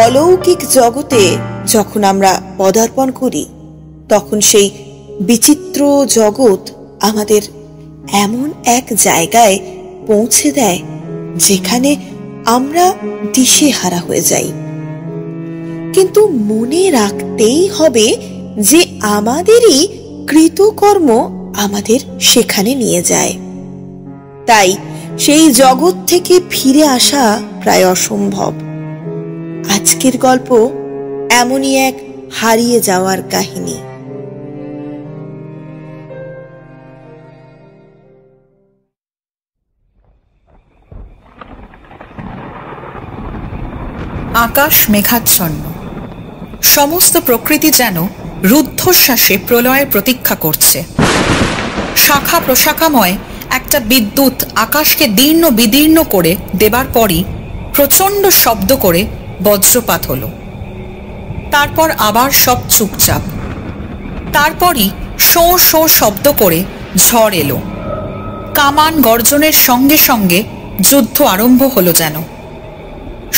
অলৌকিক জগতে যখন আমরা পদার্পণ করি, তখন সেই বিচিত্র জগৎ আমাদের এমন এক জায়গায় পৌঁছে দেয় যেখানে আমরা দিশেহারা হয়ে যাই। কিন্তু মনে রাখতেই হবে যে আমাদেরই কৃতকর্ম আমাদের সেখানে নিয়ে যায়। তাই সেই জগৎ থেকে ফিরে আসা প্রায় অসম্ভব। আজকের গল্প এমনই এক হারিয়ে যাওয়ার কাহিনী। আকাশ মেঘাচ্ছন্ন, সমস্ত প্রকৃতি যেন রুদ্ধশ্বাসে প্রলয়ের প্রতীক্ষা করছে। শাখা প্রশাখাময় একটা বিদ্যুৎ আকাশকে দীর্ণ বিদীর্ণ করে দেবার পরই প্রচণ্ড শব্দ করে বজ্রপাত হলো। তারপর আবার সব চুপচাপ। তারপরই শোঁ শোঁ শব্দ করে ঝড় এলো। কামান গর্জনের সঙ্গে সঙ্গে যুদ্ধ আরম্ভ হলো যেন।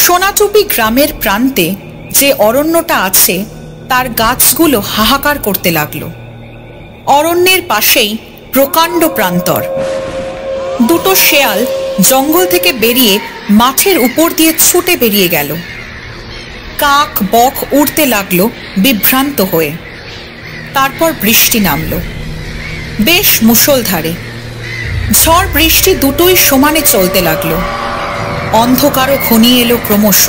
সোনাচুপি গ্রামের প্রান্তে যে অরণ্যটা আছে তার গাছগুলো হাহাকার করতে লাগলো। অরণ্যের পাশেই প্রকাণ্ড প্রান্তর। দুটো শেয়াল জঙ্গল থেকে বেরিয়ে মাঠের উপর দিয়ে ছুটে বেরিয়ে গেল। কাক বক উড়তে লাগলো বিভ্রান্ত হয়ে। তারপর বৃষ্টি নামলো, বেশ মুষলধারে। ঝড় বৃষ্টি দুটোই সমানে চলতে লাগলো। অন্ধকারও ঘনিয়ে এলো ক্রমশ।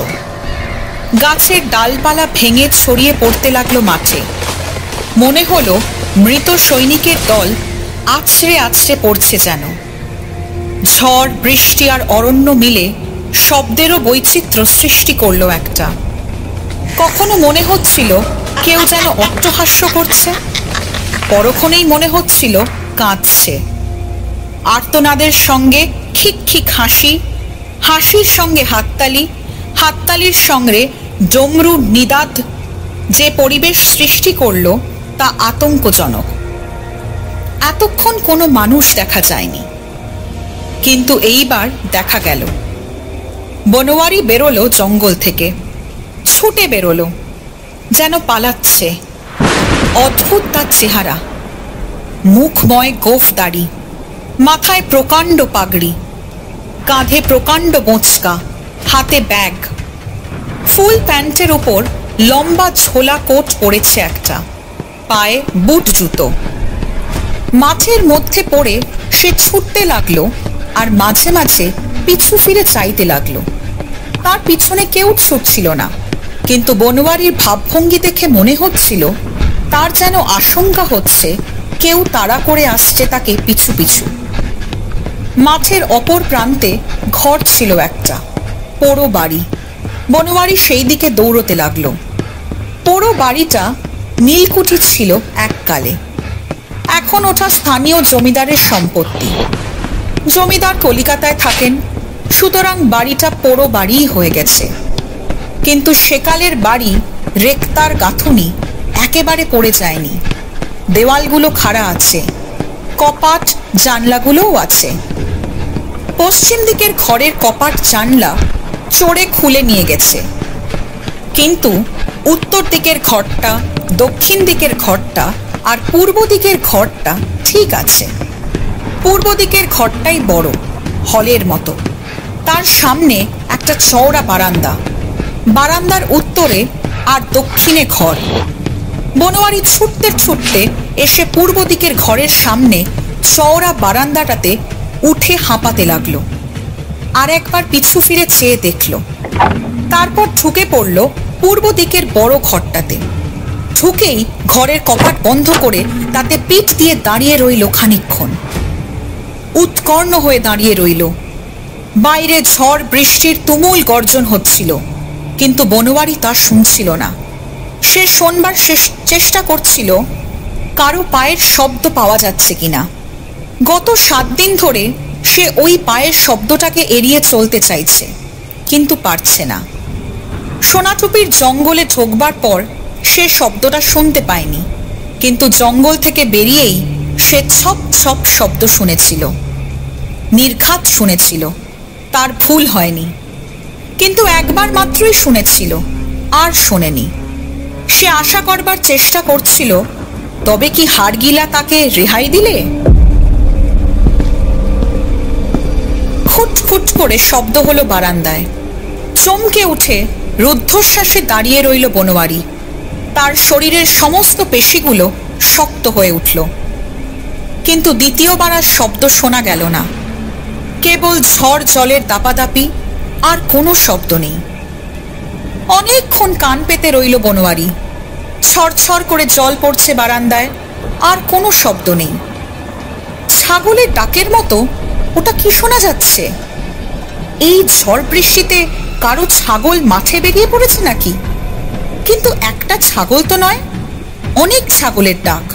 গাছের ডালপালা ভেঙে ছড়িয়ে পড়তে লাগলো মাঠে। মনে হলো মৃত সৈনিকের দল আছড়ে আছড়ে পড়ছে যেন। ঝড় বৃষ্টি আর অরণ্য মিলে শব্দেরও বৈচিত্র্য সৃষ্টি করলো একটা। কখনো মনে হচ্ছিল কেউ যেন অট্টহাস্য করছে, পরক্ষণেই মনে হচ্ছিল কাঁদছে। আর্তনাদের সঙ্গে খিক খিক হাসি, হাসির সঙ্গে হাততালি, হাততালির সঙ্গে ডমরু নিদাদ যে পরিবেশ সৃষ্টি করলো তা আতঙ্কজনক। এতক্ষণ কোনো মানুষ দেখা যায়নি, কিন্তু এইবার দেখা গেল। বনোয়ারি বেরোলো জঙ্গল থেকে, ছুটে বেরোলো, যেন পালাচ্ছে। অদ্ভুত তার চেহারা, মুখময় গোঁফ দাড়ি, মাথায় প্রকাণ্ড পাগড়ি, কাঁধে প্রকাণ্ড বোঁচকা, হাতে ব্যাগ, ফুল প্যান্টের ওপর লম্বা ঝোলা কোট পরেছে একটা, পায়ে বুট জুতো। মাঠের মধ্যে পড়ে সে ছুটতে লাগলো আর মাঝে মাঝে পিছু ফিরে চাইতে লাগলো। তার পিছনে কেউ ছুটছিল না, কিন্তু বনোয়ারির ভাবভঙ্গি দেখে মনে হচ্ছিল তার যেন আশঙ্কা হচ্ছে কেউ তাড়া করে আসছে তাকে পিছু পিছু। মাঠের অপর প্রান্তে ঘর ছিল একটা, পোড়ো বাড়ি। বনোয়ারি সেই দিকে দৌড়তে লাগলো। পোড়ো বাড়িটা নীলকুঠি ছিল এককালে, এখন ওটা স্থানীয় জমিদারের সম্পত্তি। জমিদার কলিকাতায় থাকেন, সুতরাং বাড়িটা পোড়ো বাড়িই হয়ে গেছে। কিন্তু সেকালের বাড়ি রেক্তার গাঁথুনি একেবারে পড়ে যায়নি। দেওয়ালগুলো খাড়া আছে, কপাট জানলাগুলোও আছে। পশ্চিম দিকের ঘরের কপাট জানলা চোরে খুলে নিয়ে গেছে, কিন্তু উত্তর দিকের ঘরটা, দক্ষিণ দিকের ঘরটা আর পূর্ব দিকের ঘরটা ঠিক আছে। পূর্ব দিকের ঘরটাই বড়, হলের মতো। তার সামনে একটা চওড়া বারান্দা, বারান্দার উত্তরে আর দক্ষিণে ঘর। বনোয়ারি ছুটতে ছুটতে এসে পূর্ব দিকের ঘরের সামনে চওড়া বারান্দাটাতে উঠে হাঁপাতে লাগলো। আর একবার পিছু ফিরে চেয়ে দেখল। তারপর ঢুকে পড়ল পূর্ব দিকের বড় ঘরটাতে। ঢুকেই ঘরের কপাট বন্ধ করে তাতে পিঠ দিয়ে দাঁড়িয়ে রইল খানিকক্ষণ। উৎকর্ণ হয়ে দাঁড়িয়ে রইল। বাইরে ঝড় বৃষ্টির তুমুল গর্জন হচ্ছিল, কিন্তু বনোয়ারি তা শুনছিল না। সে শোনবার চেষ্টা করছিল কারো পায়ের শব্দ পাওয়া যাচ্ছে কিনা। গত 7 দিন ধরে সে ওই পায়ের শব্দটাকে এড়িয়ে চলতে চাইছে, কিন্তু পারছে না। সোনাটুপির জঙ্গলে ঢোকবার পর সে শব্দটা শুনতে পায়নি, কিন্তু জঙ্গল থেকে বেরিয়েই সে ছপ ছপ শব্দ শুনেছিল। নির্ঘাত শুনেছিল, তার ভুল হয়নি। কিন্তু একবার মাত্রই শুনেছিল, আর শোনেনি। সে আশা করবার চেষ্টা করছিল, তবে কি হাড়গিলা তাকে রেহাই দিলে? খুটখুট করে শব্দ হলো বারান্দায়। চমকে উঠে রুদ্ধশ্বাসে দাঁড়িয়ে রইল বনোয়ারি। তার শরীরের সমস্ত পেশিগুলো শক্ত হয়ে উঠল, কিন্তু দ্বিতীয়বার আর শব্দ শোনা গেল না। কেবল ঝড় জলের দাপাদাপি, আর কোনো শব্দ নেই। অনেকক্ষণ কান পেতে রইল বনোয়ারি। ছড়ছড় করে জল পড়ছে বারান্দায়, আর কোনো শব্দ নেই। ছাগলের ডাকের মতো ওটা কি শোনা যাচ্ছে? এই ঝড় বৃষ্টিতে কারো ছাগল মাঠে বেরিয়ে পড়েছে নাকি? কিন্তু একটা ছাগল তো নয়, অনেক ছাগলের ডাক।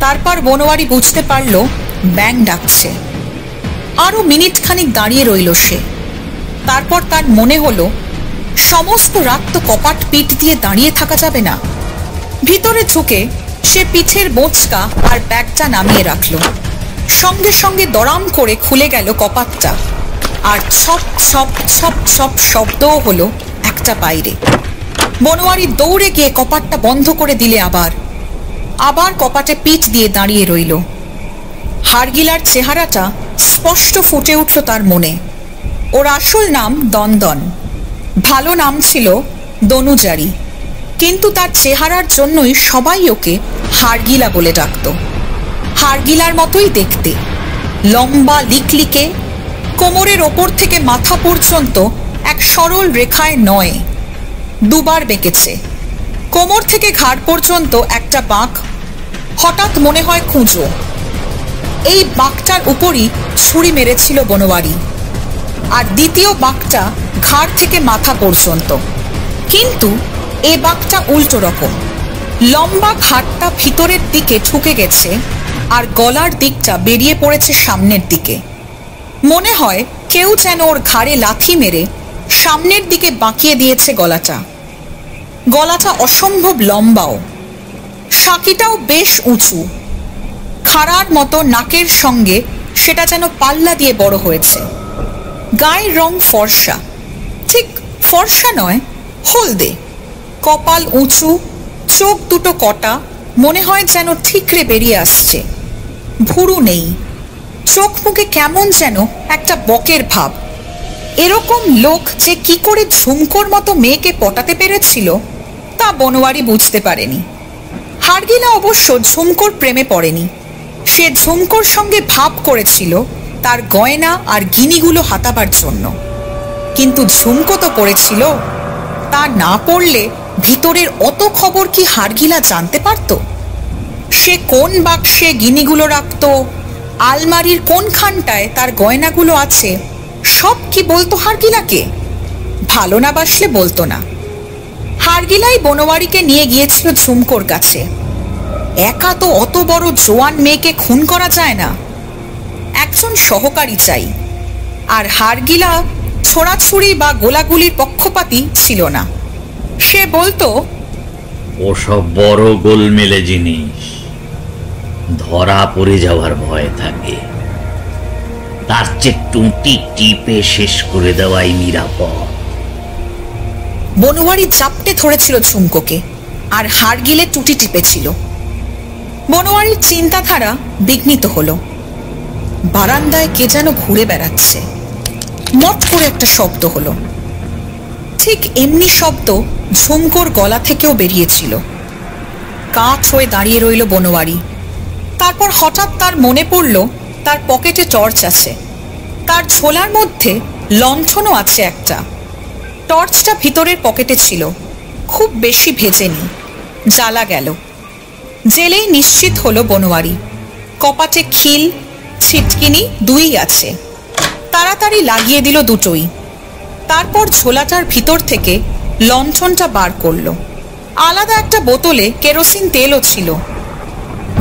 তারপর বনোয়ারি বুঝতে পারল ব্যাঙ ডাকছে। আরো মিনিট খানিক দাঁড়িয়ে রইল সে। তারপর তার মনে হলো, সমস্ত রাত তো কপাট পিঠ দিয়ে দাঁড়িয়ে থাকা যাবে না। ভিতরে ঝুঁকে সে পিঠের বোঁচকা আর ব্যাগটা নামিয়ে রাখল। সঙ্গে সঙ্গে দড়াম করে খুলে গেল কপাটটা, আর ছপ ছপ ছপ ছপ শব্দও হলো একটা বাইরে। বনোয়ারি দৌড়ে গিয়ে কপাটটা বন্ধ করে দিলে আবার আবার কপাটে পিঠ দিয়ে দাঁড়িয়ে রইল। হাড়গিলার চেহারাটা স্পষ্ট ফুটে উঠল তার মনে। ওর আসল নাম দনদন, ভালো নাম ছিল দনুজারি, কিন্তু তার চেহারার জন্যই সবাই ওকে হাড়গিলা বলে ডাকত। হাড়গিলার মতোই দেখতে, লম্বা লিকলিকে, কোমরের ওপর থেকে মাথা পর্যন্ত এক সরল রেখায় নয়, দুবার বেঁকেছে। কোমর থেকে ঘাড় পর্যন্ত একটা বাঁক, হঠাৎ মনে হয় খুঁজো। এই বাঁকটার উপরই ছুরি মেরেছিল বনোয়ারি, আর দ্বিতীয় বাঁকটা ঘাড় থেকে মাথা পর্যন্ত। কিন্তু এ বাঁকটা উল্টো রকম। লম্বা ঘাড়টা ভিতরের দিকে ঠুকে গেছে, আর গলার দিকটা বেরিয়ে পড়েছে সামনের দিকে। মনে হয় কেউ যেন ওর ঘাড়ে লাথি মেরে সামনের দিকে বাঁকিয়ে দিয়েছে গলাটা। গলাটা অসম্ভব লম্বাও, সাকিটাও বেশ উঁচু। খাড়ার মতো নাকের সঙ্গে সেটা যেন পাল্লা দিয়ে বড় হয়েছে। গায়ের রং ফর্সা, ঠিক ফর্সা নয়, হলদে। কপাল উঁচু, চোখ দুটো কটা, মনে হয় যেন ঠিকরে বেরিয়ে আসছে। ভুরু নেই, চোখ মুখে কেমন যেন একটা বকের ভাব। এরকম লোক যে কি করে ঝুমকোর মতো মেয়েকে পটাতে পেরেছিল তা বনোয়ারি বুঝতে পারেনি। হাড়গিলা অবশ্য ঝুমকোর প্রেমে পড়েনি। সে ঝুমকোর সঙ্গে ভাব করেছিল তার গয়না আর গিনিগুলো হাতাবার জন্য, কিন্তু ঝুমকো তো পড়েছিল। তা না পড়লে ভিতরের অত খবর কি হাড়গিলা জানতে পারত? সে কোন বাক্সে গিনিগুলো রাখত, আলমারির কোনখানটায় তার গয়নাগুলো আছে, সব কি বলতো হাড়গিলাকে? ভালো না বাসলে বলতো না। হাড়গিলাই বনোয়ারিকে নিয়ে গিয়েছিল ঝুমকোর কাছে। একা তো অত বড় জোয়ান মেয়েকে খুন করা যায় না, একজন সহকারী চাই। আর হাড়গিলা ছোড়াছুড়ি বা গোলাগুলির পক্ষপাতী ছিল না। সে বলতো, ওসব বড় গোলমেলে জিনিস, ধরা পড়ে যাওয়ার ভয় থাকে, তার চেয়ে টুটি টিপে শেষ করে দেওয়াই নিরাপদ। বনোয়ারি চাপটে ধরেছিল ঝুমকোকে, আর হাড়গিলে টুটি টিপেছিল। বনোয়ারির চিন্তাধারা বিঘ্নিত হলো। বারান্দায় কে যেন ঘুরে বেড়াচ্ছে। মট করে একটা শব্দ হলো। ঠিক এমনি শব্দ ঝুমকোর গলা থেকেও বেরিয়েছিল। কাঠ হয়ে দাঁড়িয়ে রইল বনোয়ারি। তারপর হঠাৎ তার মনে পড়ল তার পকেটে টর্চ আছে, তার ঝোলার মধ্যে লণ্ঠনও আছে একটা। টর্চটা ভিতরের পকেটে ছিল, খুব বেশি ভেজেনি, জ্বালা গেল। জেলেই নিশ্চিত হলো বনোয়ারি। কপাটে খিল ছিটকিনি দুই আছে। তাড়াতাড়ি লাগিয়ে দিল দুটোই। তারপর ঝোলাটার ভিতর থেকে লণ্ঠনটা বার করল। আলাদা একটা বোতলে কেরোসিন তেলও ছিল।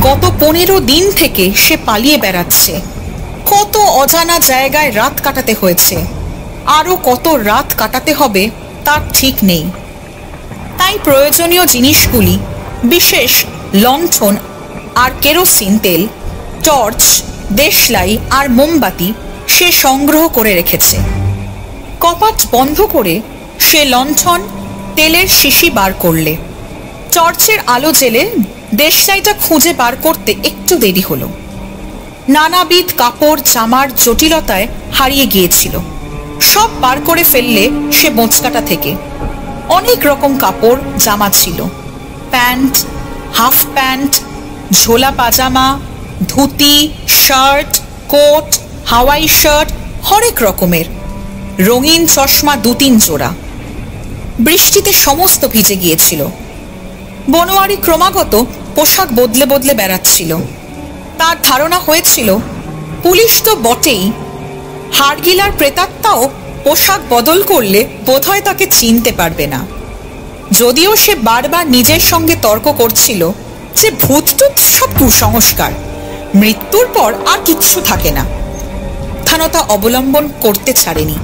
গত 15 দিন থেকে সে পালিয়ে বেড়াচ্ছে। কত অজানা জায়গায় রাত কাটাতে হয়েছে, আরও কত রাত কাটাতে হবে তার ঠিক নেই। তাই প্রয়োজনীয় জিনিসগুলি, বিশেষ লণ্ঠন আর কেরোসিন তেল, টর্চ, দেশলাই আর মোমবাতি সে সংগ্রহ করে রেখেছে। কপাট বন্ধ করে সে লণ্ঠন, তেলের শিশি বার করলে। টর্চের আলো জেলে দেশলাইটা খুঁজে বার করতে একটু দেরি হলো। নানাবিধ কাপড় জামার জটিলতায় হারিয়ে গিয়েছিল। সব বার করে ফেললে সে বোঁচকাটা থেকে। অনেক রকম কাপড় জামা ছিল, প্যান্ট, হাফ প্যান্ট, ঝোলা pajama, dhoti, shirt, coat, Hawaii shirt, হরেক রকমের। রঙিন চশমা 2-3 জোড়া। বৃষ্টিতে সমস্ত ভিজে গিয়েছিল। বনোয়ারি ক্রমাগত পোশাক বদলে বদলে বেড়াচ্ছিল। তার ধারণা হয়েছিল পুলিশ তো বটেই, হাড়গিলার প্রেতাত্মাও পোশাক বদল করলে বোধহয় তাকে চিনতে পারবে না। যদিও সে বারবার নিজের সঙ্গে তর্ক করছিল যে ভূতটুত সব কুসংস্কার, মৃত্যুর পর আর কিচ্ছু থাকে না। সাবধানতা অবলম্বন করতে ছাড়েনি।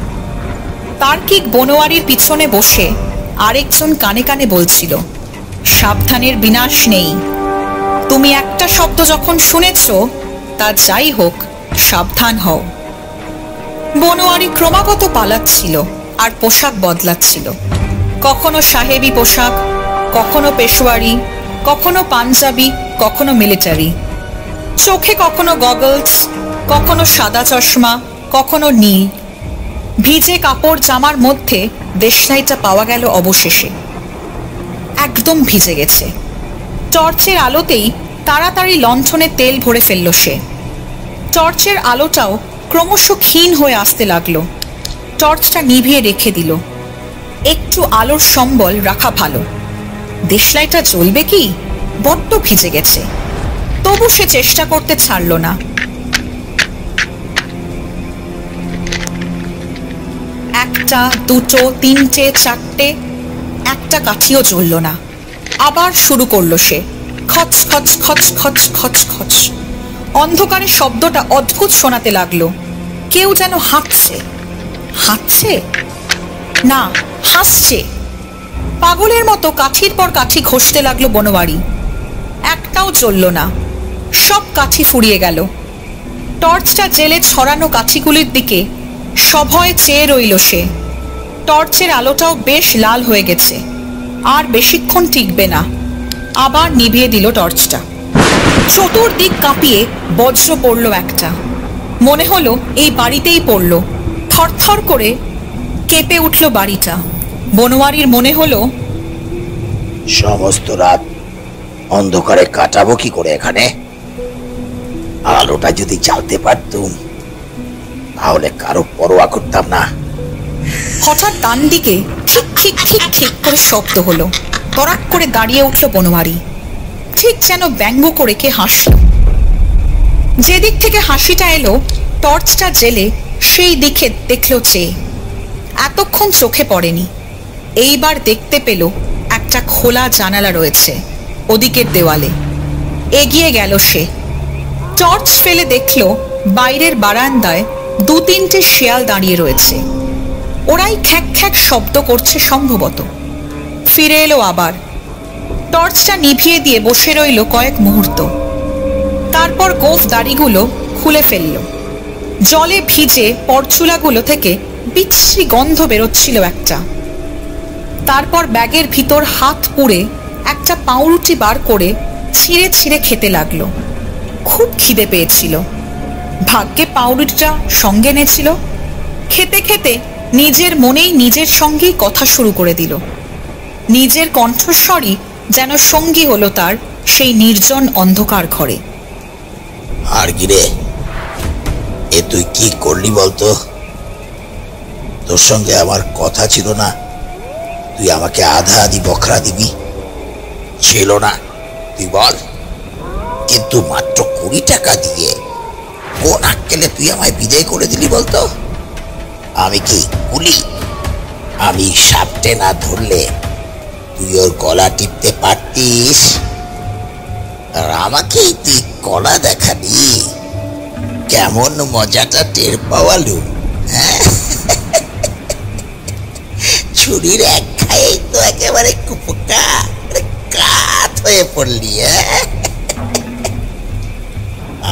তার্কিক বনোয়ারির পিছনে বসে আরেকজন কানে কানে বলছিল, সাবধানের বিনাশ নেই। তুমি একটা শব্দ যখন শুনেছ, তা যাই হোক, সাবধান হও। বনোয়ারি ক্রমাগত পালাচ্ছিল আর পোশাক বদলাচ্ছিল। কখনো সাহেবি পোশাক, কখনো পেশোয়ারি, কখনো পাঞ্জাবি, কখনো মিলিটারি। চোখে কখনো গগলস, কখনো সাদা চশমা, কখনো নীল। ভিজে কাপড় জামার মধ্যে দেশলাইটা পাওয়া গেল অবশেষে। একদম ভিজে গেছে। টর্চের আলোতেই তাড়াতাড়ি লণ্ঠনে তেল ভরে ফেলল সে। টর্চের আলোটাও ক্রমশ ক্ষীণ হয়ে আসতে লাগলো। টর্চটা নিভিয়ে রেখে দিল। একটু আলোর সম্বল রাখা ভালো। দেশলাইটা জ্বলবে কি? বড্ড ভিজে গেছে। তবু সে চেষ্টা করতে ছাড়ল না। একটা, দুটো, তিনটে, চারটে, একটা কাঠিও জ্বলল না। আবার শুরু করলো সে, খচ খচ খচ খচ খচ খচ। অন্ধকারে শব্দটা অদ্ভুত শোনাতে লাগলো। কেউ যেন হাঁটছে। হাঁটছে না, হাসছে। পাগলের মতো কাঠির পর কাঠি ঘষতে লাগলো বনোয়ারি। একটাও জ্বলল না। সব কাঠি ফুরিয়ে গেল। টর্চটা জেলে ছড়ানো কাঠিগুলির দিকে সভয়ে চেয়ে রইল সে। টর্চের আলোটাও বেশ লাল হয়ে গেছে। আর বেশিক্ষণ টিকবে না। আবার নিভিয়ে দিল টর্চটা। চতুর্দিক কাঁপিয়ে বজ্র পড়ল একটা। মনে হলো এই বাড়িতেই পড়ল। থরথর করে কেঁপে উঠল বাড়িটা। বনোয়ারির মনে হলো, সমস্ত রাত অন্ধকারে কাটাবো কি করে এখানে? আলোটা যদি জ্বালতে পারতুম, তাহলে কারো পরোয়া করতাম না। হঠাৎ ডান দিকে ঠিক ঠিক ঠিক ঠিক করে শব্দ হলো। তরাক করে দাঁড়িয়ে উঠল বনোয়ারি। ঠিক যেন ব্যঙ্গ করে কে হাসল। যেদিক থেকে হাসিটা এলো, টর্চটা জেলে সেই দিকে দেখল চেয়ে। এতক্ষণ চোখে পড়েনি। এইবার দেখতে পেল একটা খোলা জানালা রয়েছে ওদিকের দেওয়ালে। এগিয়ে গেল সে। টর্চ ফেলে দেখল বাইরের বারান্দায় 2-3টে শেয়াল দাঁড়িয়ে রয়েছে। ওরাই খ্যাক খ্যাক শব্দ করছে সম্ভবত। ফিরে এলো আবার। টর্চটা নিভিয়ে দিয়ে বসে রইল কয়েক মুহূর্ত। তারপর গোঁফ দাড়িগুলো খুলে ফেলল। জলে ভিজে পরচুলাগুলো থেকে বিশ্রী গন্ধ বেরোচ্ছিল একটা। তারপর ব্যাগের ভিতর হাত পুড়ে একটা পাউরুটি বার করে ছিঁড়ে ছিঁড়ে খেতে লাগলো। খুব খিদে পেয়েছিল। ভাগ্যে পাউরুটিটা সঙ্গে এনেছিল। খেতে খেতে নিজের মনেই নিজের সঙ্গেই কথা শুরু করে দিল। নিজের কণ্ঠস্বরই যেন সঙ্গী হলো তার সেই নির্জন অন্ধকার ঘরে। আর গিরে, এ তুই কি করলি বলতো? তোর সঙ্গে আমার কথা ছিল না তুই আমাকে আধা আধি বখরা দিবি? ছিল না, তুই বল। কিন্তু মাত্র 20 টাকা দিয়ে কোন আক্কেলে তুই আমায় বিদায় করে দিলি বলতো? আমি কি কুলি? আমি সাপটে না ধরলে তুই ওর গলা টিপতে পারতিস, আর আমাকেই তুই গলা দেখালি। কেমন মজাটা টের পাওয়ালু? ছুরির এক খায়েই তো একেবারে কুপকা কাত হয়ে পড়লি।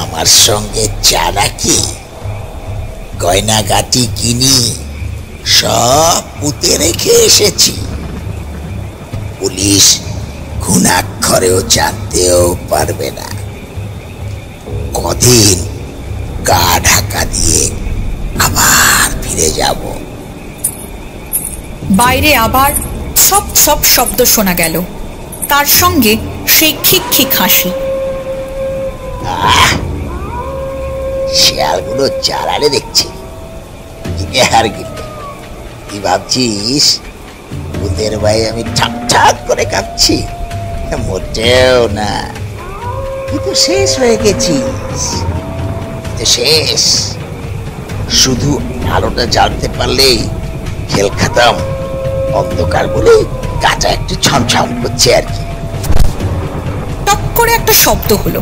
আমার সঙ্গে চালাকি, গয়নাগাটি কিনি সব পুঁতে রেখে এসেছি। পুলিশ ঘুণাক্ষরেও জানতেও পারবে না। কদিন গা ঢাকা দিয়ে আবার ফিরে যাব। বাইরে আবার ছপ ছপ শব্দ শোনা গেল, তার সঙ্গে সেই খিক খিক হাসি। শিয়ালগুলো জ্বালালে দেখছি। আর কি ভাবছিস ওদের ভাই আমি ঠাক ঠাক করে কাঁপছি? মোটেও না, তুই তো শেষ হয়ে গেছিস, শেষ। শুধু আলোটা জ্বালতে পারলেই খেল খাতাম। অন্ধকার বলে কাঁচা একটু ছমছম করছে আর কি। টপ করে একটা শব্দ হলো,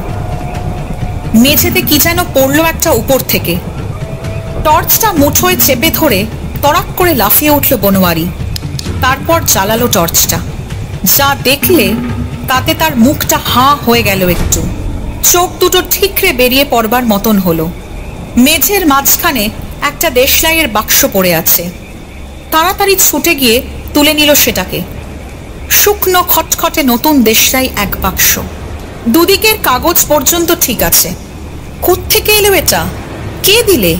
মেঝেতে কি যেন পড়লো একটা উপর থেকে। টর্চটা মুঠোয় চেপে ধরে তড়াক করে লাফিয়ে উঠল বনোয়ারি। তারপর জ্বালালো টর্চটা। যা দেখলে তাতে তার মুখটা হাঁ হয়ে গেল, একটু চোখ দুটো ঠিকরে বেরিয়ে পড়বার মতন হলো। মেঝের মাঝখানে একটা দেশলাইয়ের বাক্স পড়ে আছে। তাড়াতাড়ি ছুটে গিয়ে তুলে নিল সেটাকে। শুকনো খটখটে নতুন দেশলাই এক বাক্স, দুদিকের কাগজ পর্যন্ত ঠিক আছে। কোত্থেকে এলো এটা? কে দিলে?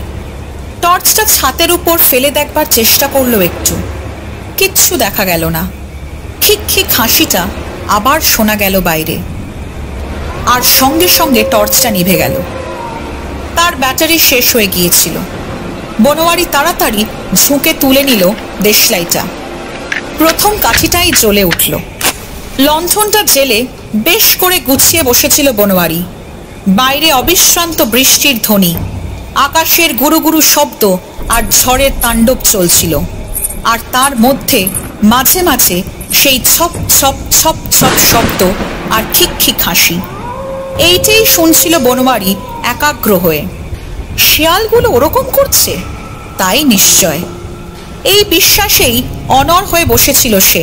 টর্চটা ছাতের উপর ফেলে দেখবার চেষ্টা করলো, একটু কিচ্ছু দেখা গেল না। খিক খিক হাসিটা আবার শোনা গেল বাইরে, আর সঙ্গে সঙ্গে টর্চটা নিভে গেল। তার ব্যাটারি শেষ হয়ে গিয়েছিল। বনোয়ারি তাড়াতাড়ি ঝুঁকে তুলে নিল দেশলাইটা। প্রথম কাঠিটাই জ্বলে উঠল। লণ্ঠনটা জেলে বেশ করে গুছিয়ে বসেছিল বনোয়ারি। বাইরে অবিশ্রান্ত বৃষ্টির ধ্বনি, আকাশের গুরু গুরু শব্দ আর ঝড়ের তাণ্ডব চলছিল। আর তার মধ্যে মাঝে মাঝে সেই ছপ ছপ ছপ ছপ শব্দ আর খিক খিক হাসি। এইটাই শুনছিল বনোয়ারি একাগ্র হয়ে। শিয়ালগুলো ওরকম করছে তাই নিশ্চয়। এই বিশ্বাসেই অনড় হয়ে বসেছিল সে।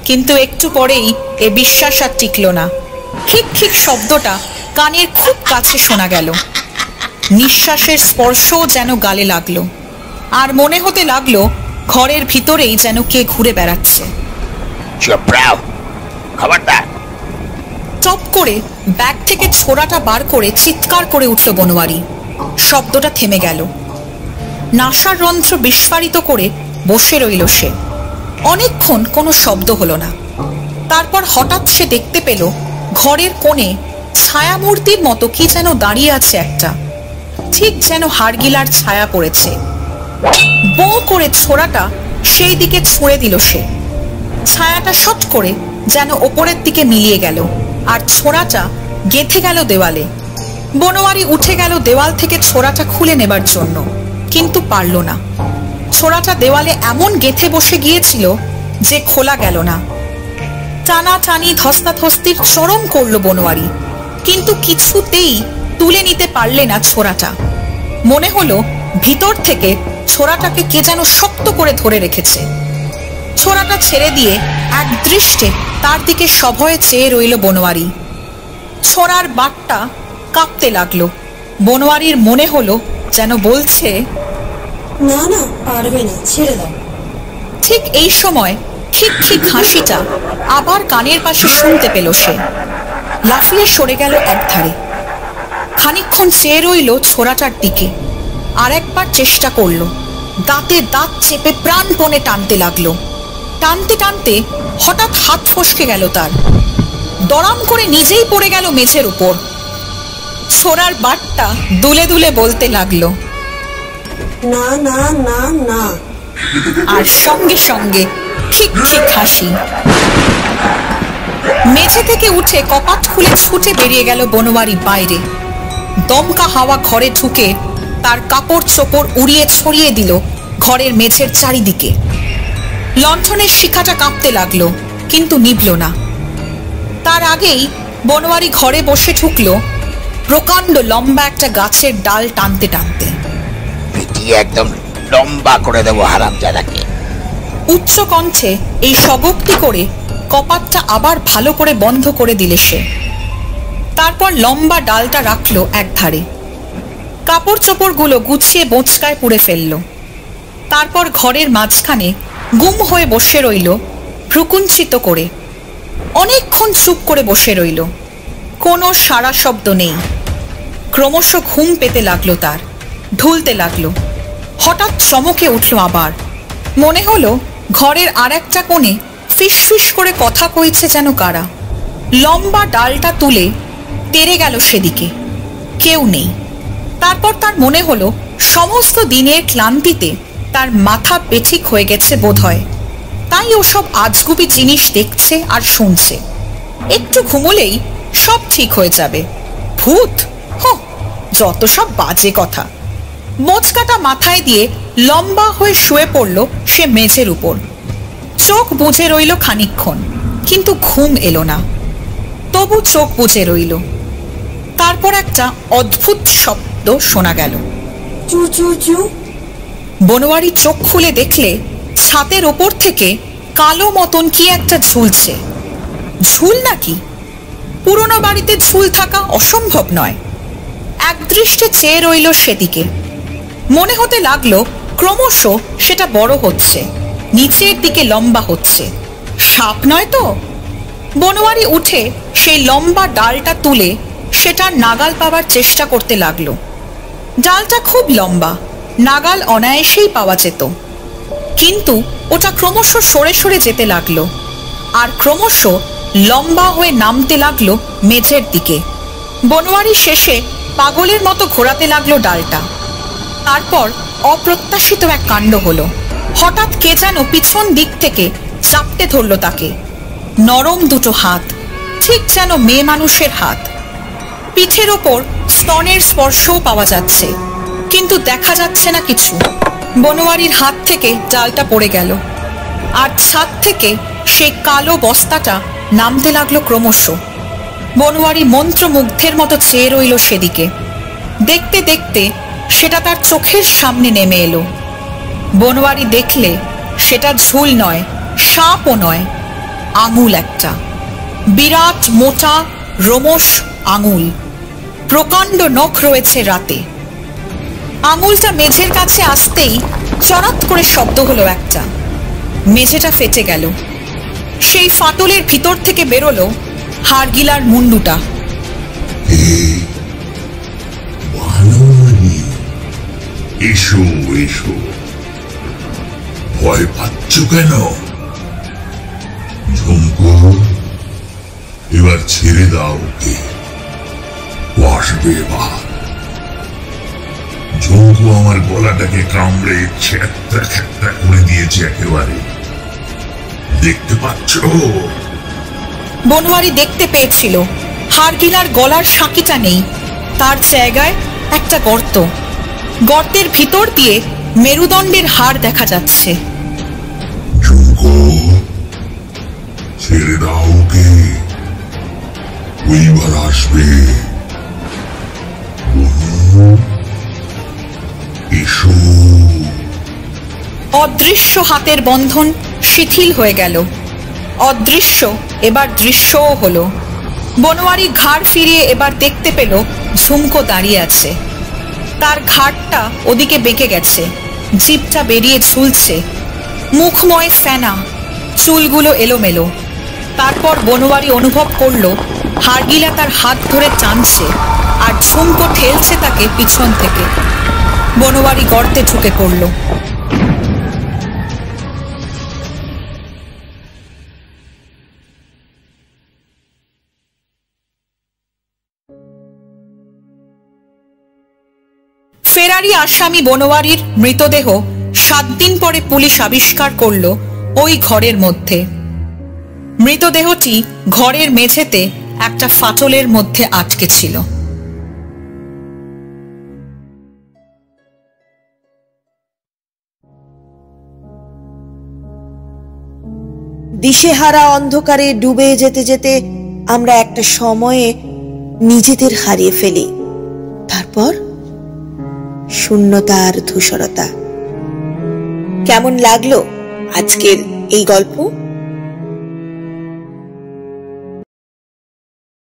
কিন্তু একটু পরেই এ বিশ্বাস আর টিকল না। খিক খিক শব্দটা কানের খুব কাছে শোনা গেল। নিঃশ্বাসের স্পর্শও যেন গালে লাগলো, আর মনে হতে লাগলো ঘরের ভিতরেই যেন কে ঘুরে বেড়াচ্ছে। টপ করে ব্যাগ থেকে ছোড়াটা বার করে চিৎকার করে উঠল বনোয়ারি। শব্দটা থেমে গেল। নাসার রন্ধ্র বিস্ফারিত করে বসে রইল সে। অনেকক্ষণ কোনো শব্দ হলো না। তারপর হঠাৎ সে দেখতে পেল ঘরের কোণে ছায়ামূর্তির মতো কি যেন দাঁড়িয়ে আছে একটা, ঠিক যেন হাড়গিলার ছায়া পড়েছে। বো করে ছোড়াটা সেই দিকে ছুঁড়ে দিল সে। ছায়াটা শট করে যেন ওপরের দিকে মিলিয়ে গেল, আর ছোড়াটা গেঁথে গেল দেওয়ালে। বনোয়ারি উঠে গেল দেওয়াল থেকে ছোড়াটা খুলে নেবার জন্য, কিন্তু পারল না। ছোড়াটা দেওয়ালে এমন গেঁথে বসে গিয়েছিল যে খোলা গেল না। টানাটানি ধস্তাধস্তির চরম করল বনোয়ারি, কিন্তু কিছুতেই তুলে নিতে পারলে না ছোড়াটা। মনে হলো ভিতর থেকে ছোড়াটাকে কে যেন শক্ত করে ধরে রেখেছে। ছোড়াটা ছেড়ে দিয়ে এক দৃষ্টে তার দিকে সভয়ে চেয়ে রইল বনোয়ারি। ছোড়ার বাটটা কাঁপতে লাগলো। বনোয়ারির মনে হলো যেন বলছে, না না, পারবে না, ছেড়ে দাও। ঠিক এই সময় খিক খিক হাসিটা আবার কানের পাশে শুনতে পেল সে। লাফিয়ে সরে গেল একধারে। খানিকক্ষণ চেয়ে রইল ছোড়াটার দিকে। আর একবার চেষ্টা করলো। দাঁতে দাঁত চেপে প্রাণপণে টানতে লাগলো। টানতে টানতে হঠাৎ হাত ফসকে গেল তার। দড়াম করে নিজেই পড়ে গেল মেঝের উপর। ছোড়ার বাটটা দুলে দুলে বলতে লাগলো, না না না না। আর সঙ্গে সঙ্গে খিক খিক হাসি। মেঝে থেকে উঠে কপাট খুলে ছুটে বেরিয়ে গেল বনোয়ারি বাইরে। দমকা হাওয়া ঘরে ঢুকে তার কাপড় চোপড় উড়িয়ে ছড়িয়ে দিল ঘরের মেঝের চারিদিকে। লণ্ঠনের শিখাটা কাঁপতে লাগলো, কিন্তু নিভল না। তার আগেই বনোয়ারি ঘরে বসে ঢুকল প্রকাণ্ড লম্বা একটা গাছের ডাল টানতে টানতে। একদম লম্বা করে দেবো হারামজাদাকে। উচ্চ কণ্ঠে এই স্বগোক্তি করে কপাটটা আবার ভালো করে বন্ধ করে দিলে সে। তারপর লম্বা ডালটা রাখলো এক ধারে। কাপড় চোপড়গুলো গুছিয়ে বোঁচকায় পুড়ে ফেলল। তারপর ঘরের মাঝখানে গুম হয়ে বসে রইল ভ্রুকুঞ্চিত করে, অনেকক্ষণ চুপ করে বসে রইল। কোনো সাড়া শব্দ নেই। ক্রমশ ঘুম পেতে লাগলো তার, ঢুলতে লাগলো। হঠাৎ চমকে উঠল আবার। মনে হলো ঘরের আর একটা কোণে ফিস ফিস করে কথা কইছে যেন কারা। লম্বা ডালটা তুলে তেড়ে গেল সেদিকে, কেউ নেই। তারপর তার মনে হলো সমস্ত দিনের ক্লান্তিতে তার মাথা বেঠিক হয়ে গেছে বোধহয়, তাই ওসব আজগুবি জিনিস দেখছে আর শুনছে। একটু ঘুমোলেই সব ঠিক হয়ে যাবে। ভূত? যত সব বাজে কথা। মোচকাটা মাথায় দিয়ে লম্বা হয়ে শুয়ে পড়ল সে মেঝের উপর। চোখ বুজে রইল খানিকক্ষণ, কিন্তু ঘুম এলো না। তবু চোখ বুজে রইল। তারপর একটা অদ্ভুত শব্দ শোনা গেল, চু চু চু। বনোয়ারি চোখ খুলে দেখলে ছাতের ওপর থেকে কালো মতন কি একটা ঝুলছে। ঝুল নাকি? পুরনো বাড়িতে ঝুল থাকা অসম্ভব নয়। একদৃষ্টে চেয়ে রইল সেদিকে। মনে হতে লাগলো ক্রমশ সেটা বড় হচ্ছে, নিচের দিকে লম্বা হচ্ছে। সাপ নয় তো? বনোয়ারি উঠে সেই লম্বা ডালটা তুলে সেটার নাগাল পাবার চেষ্টা করতে লাগলো। ডালটা খুব লম্বা, নাগাল অনায়াসেই পাওয়া যেত, কিন্তু ওটা ক্রমশ সরে সরে যেতে লাগলো, আর ক্রমশ লম্বা হয়ে নামতে লাগলো মেঝের দিকে। বনোয়ারি শেষে পাগলের মতো ঘোরাতে লাগলো ডালটা। তারপর অপ্রত্যাশিত এক কাণ্ড হলো। হঠাৎ কে যেন পিছন দিক থেকে চাপটে ধরল তাকে। নরম দুটো হাত, ঠিক যেন মেয়ে মানুষের হাত। পিঠের ওপর স্তনের স্পর্শও পাওয়া যাচ্ছে, কিন্তু দেখা যাচ্ছে না কিছু। বনোয়ারির হাত থেকে ডালটা পড়ে গেল, আর ছাদ থেকে সেই কালো বস্তাটা নামতে লাগলো ক্রমশ। বনোয়ারি মন্ত্রমুগ্ধের মতো চেয়ে রইল সেদিকে। দেখতে দেখতে সেটা তার চোখের সামনে নেমে এলো। বনোয়ারি দেখলে সেটা ঝুল নয়, সাপও নয়, আঙুল একটা। বিরাট মোটা রোমশ আঙুল, প্রকাণ্ড নখ রয়েছে রাতে। আঙুলটা মেঝের কাছে আসতেই চড়াত করে শব্দ হলো একটা। মেঝেটা ফেটে গেল। সেই ফাটলের ভিতর থেকে বেরোলো হাড়গিলার মুন্ডুটা। এসো এসো, ভয় পাচ্ছ কেন? ঝুমকো, এবার ছেড়ে দাও ওকে, আসবে এবার। ঝুমকো আমার গলাটাকে কামড়ে ছেঁত্রা ছেঁত্রা করে দিয়েছে একেবারে, দেখতে পাচ্ছ? বনোয়ারি দেখতে পেয়েছিল হাড়গিলার গলার সাঁকিটা নেই, তার জায়গায় একটা গর্ত। গর্তের ভিতর দিয়ে মেরুদণ্ডের হাড় দেখা যাচ্ছে। ঝুমকো, ছেড়ে দাও ওকে, ওইবার আসবে। এসো। অদৃশ্য হাতের বন্ধন শিথিল হয়ে গেল। অদৃশ্য এবার দৃশ্যও হলো। বনোয়ারি ঘাড় ফিরিয়ে এবার দেখতে পেল ঝুমকো দাঁড়িয়ে আছে। তার ঘাড়টা ওদিকে বেঁকে গেছে, জিভটা বেরিয়ে ঝুলছে, মুখময় ফেনা, চুলগুলো এলোমেলো। তারপর বনোয়ারি অনুভব করল হাড়গিলা তার হাত ধরে টানছে, আর ঝুমকো ঠেলছে তাকে পিছন থেকে। বনোয়ারি গর্তে ঢুকে পড়ল। ফেরারি আসামি বনোয়ারির মৃতদেহ 7 দিন পরে পুলিশ আবিষ্কার করল ওই ঘরের মধ্যে। মৃতদেহটি ঘরের মেঝেতে একটা ফাটলের মধ্যে আটকে ছিল। দিশেহারা অন্ধকারে ডুবে যেতে যেতে আমরা একটা সময়ে নিজেদের হারিয়ে ফেলি। তারপর শূন্যতার ধূসরতা। কেমন লাগলো আজকের এই গল্প?